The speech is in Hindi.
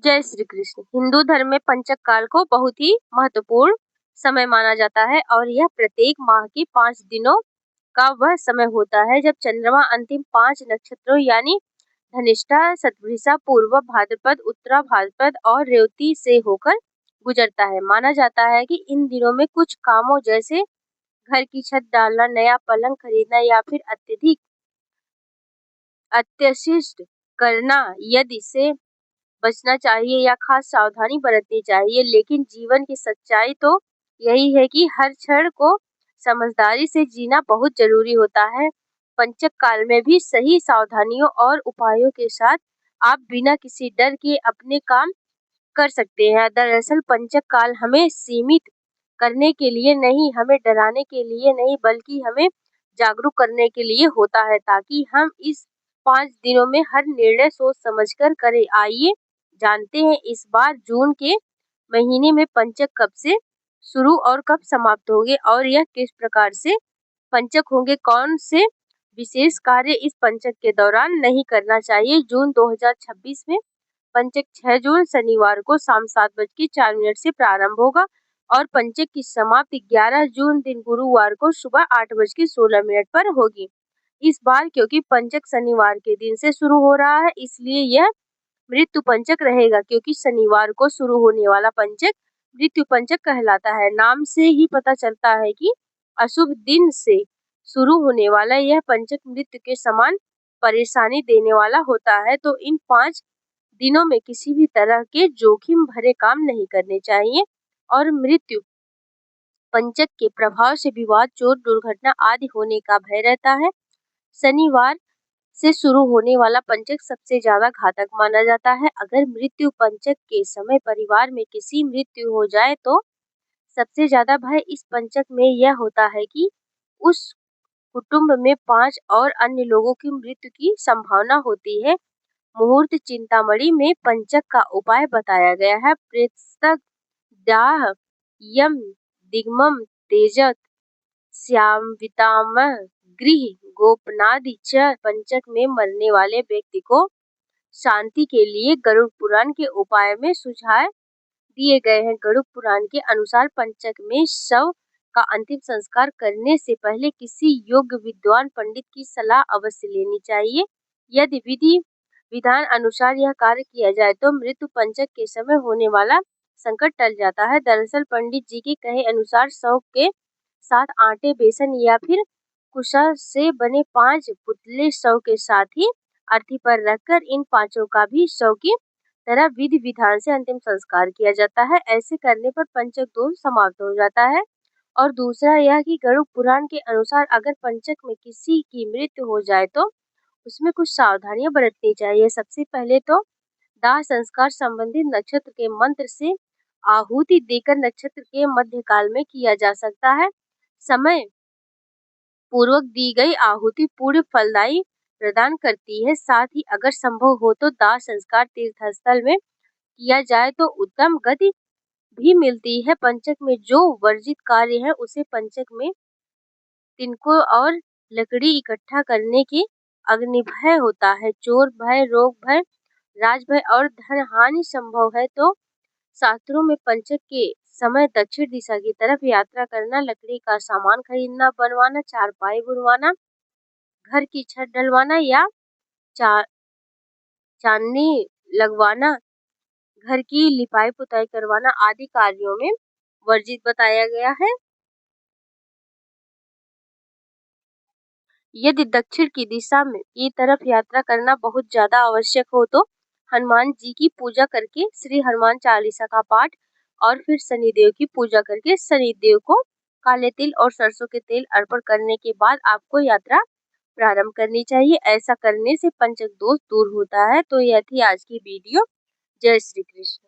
जय श्री कृष्ण। हिंदू धर्म में पंचक काल को बहुत ही महत्वपूर्ण समय माना जाता है और यह प्रत्येक माह के 5 दिनों का वह समय होता है जब चंद्रमा अंतिम 5 नक्षत्रों यानी धनिष्ठा, शतभिषा, पूर्व भाद्रपद, उत्तरा भाद्रपद और रेवती से होकर गुजरता है। माना जाता है कि इन दिनों में कुछ कामों जैसे घर की छत डालना, नया पलंग खरीदना या फिर अत्यधिक अत्यशिष्ट करना यदि से बचना चाहिए या खास सावधानी बरतनी चाहिए। लेकिन जीवन की सच्चाई तो यही है कि हर क्षण को समझदारी से जीना बहुत जरूरी होता है। पंचक काल में भी सही सावधानियों और उपायों के साथ आप बिना किसी डर के अपने काम कर सकते हैं। दरअसल पंचक काल हमें सीमित करने के लिए नहीं, हमें डराने के लिए नहीं, बल्कि हमें जागरूक करने के लिए होता है, ताकि हम इस 5 दिनों में हर निर्णय सोच समझकर करें। आइए जानते हैं इस बार जून के महीने में पंचक कब से शुरू और कब समाप्त होंगे और यह किस प्रकार से पंचक होंगे। कौन से विशेष कार्य इस पंचक के दौरान नहीं करना चाहिए। जून 2026 में पंचक 6 जून शनिवार को शाम 7:04 से प्रारंभ होगा और पंचक की समाप्ति 11 जून दिन गुरुवार को सुबह 8:16 पर होगी। इस बार क्योंकि पंचक शनिवार के दिन से शुरू हो रहा है, इसलिए यह मृत्यु पंचक रहेगा, क्योंकि शनिवार को शुरू होने वाला पंचक मृत्यु पंचक कहलाता है। नाम से ही पता चलता है कि अशुभ दिन से शुरू होने वाला यह पंचक मृत्यु के समान परेशानी देने वाला होता है। तो इन 5 दिनों में किसी भी तरह के जोखिम भरे काम नहीं करने चाहिए और मृत्यु पंचक के प्रभाव से विवाद, चोट, दुर्घटना आदि होने का भय रहता है। शनिवार से शुरू होने वाला पंचक सबसे ज्यादा घातक माना जाता है। अगर मृत्यु पंचक के समय परिवार में किसी मृत्यु हो जाए तो सबसे ज्यादा भय इस पंचक में यह होता है कि उस कुटुंब में 5 और अन्य लोगों की मृत्यु की संभावना होती है। मुहूर्त चिंतामणि में पंचक का उपाय बताया गया है। प्रेतस्तक दाह यम दिग्मम तेजत श्यामवितामह गृह गोपनादि च पंचक में मरने वाले व्यक्ति को शांति के लिए गरुड़ पुराण के उपाय में सुझाव दिए गए हैं। गरुड़ पुराण के अनुसार पंचक में शव का अंतिम संस्कार करने से पहले किसी योग्य विद्वान पंडित की सलाह अवश्य लेनी चाहिए। यदि विधि विधान अनुसार यह कार्य किया जाए तो मृत्यु पंचक के समय होने वाला संकट टल जाता है। दरअसल पंडित जी के कहे अनुसार शव के साथ आटे, बेसन या फिर कुशा से बने 5 पुतले शव के साथ ही अर्थी पर रखकर इन 5 का भी शव की तरह विधि विधान से अंतिम संस्कार किया जाता है। ऐसे करने पर पंचक दोष समाप्त हो जाता है। और दूसरा यह कि गरुड़ पुराण के अनुसार अगर पंचक में किसी की मृत्यु हो जाए तो उसमें कुछ सावधानियां बरतनी चाहिए। सबसे पहले तो दाह संस्कार संबंधित नक्षत्र के मंत्र से आहुति देकर नक्षत्र के मध्यकाल में किया जा सकता है। समय पूर्वक दी गई आहुति पूर्ण फलदायी प्रदान करती है। साथ ही अगर संभव हो तो दाह संस्कार तीर्थ स्थल में किया जाए तो उत्तम गति भी मिलती है। पंचक में जो वर्जित कार्य है उसे पंचक में तिनकों और लकड़ी इकट्ठा करने की अग्नि भय होता है। चोर भय, रोग भय, राज भय और धन हानि संभव है तो शास्त्रों में पंचक के समय दक्षिण दिशा की तरफ यात्रा करना, लकड़ी का सामान खरीदना, बनवाना, चारपाई बुनवाना, घर की छत डलवाना या चांदनी लगवाना, घर की लिपाई पुताई करवाना आदि कार्यों में वर्जित बताया गया है। यदि दक्षिण की दिशा में की तरफ यात्रा करना बहुत ज्यादा आवश्यक हो तो हनुमान जी की पूजा करके श्री हनुमान चालीसा का पाठ और फिर शनिदेव की पूजा करके शनिदेव को काले तिल और सरसों के तेल अर्पण करने के बाद आपको यात्रा प्रारंभ करनी चाहिए। ऐसा करने से पंचक दोष दूर होता है। तो यह थी आज की वीडियो। जय श्री कृष्ण।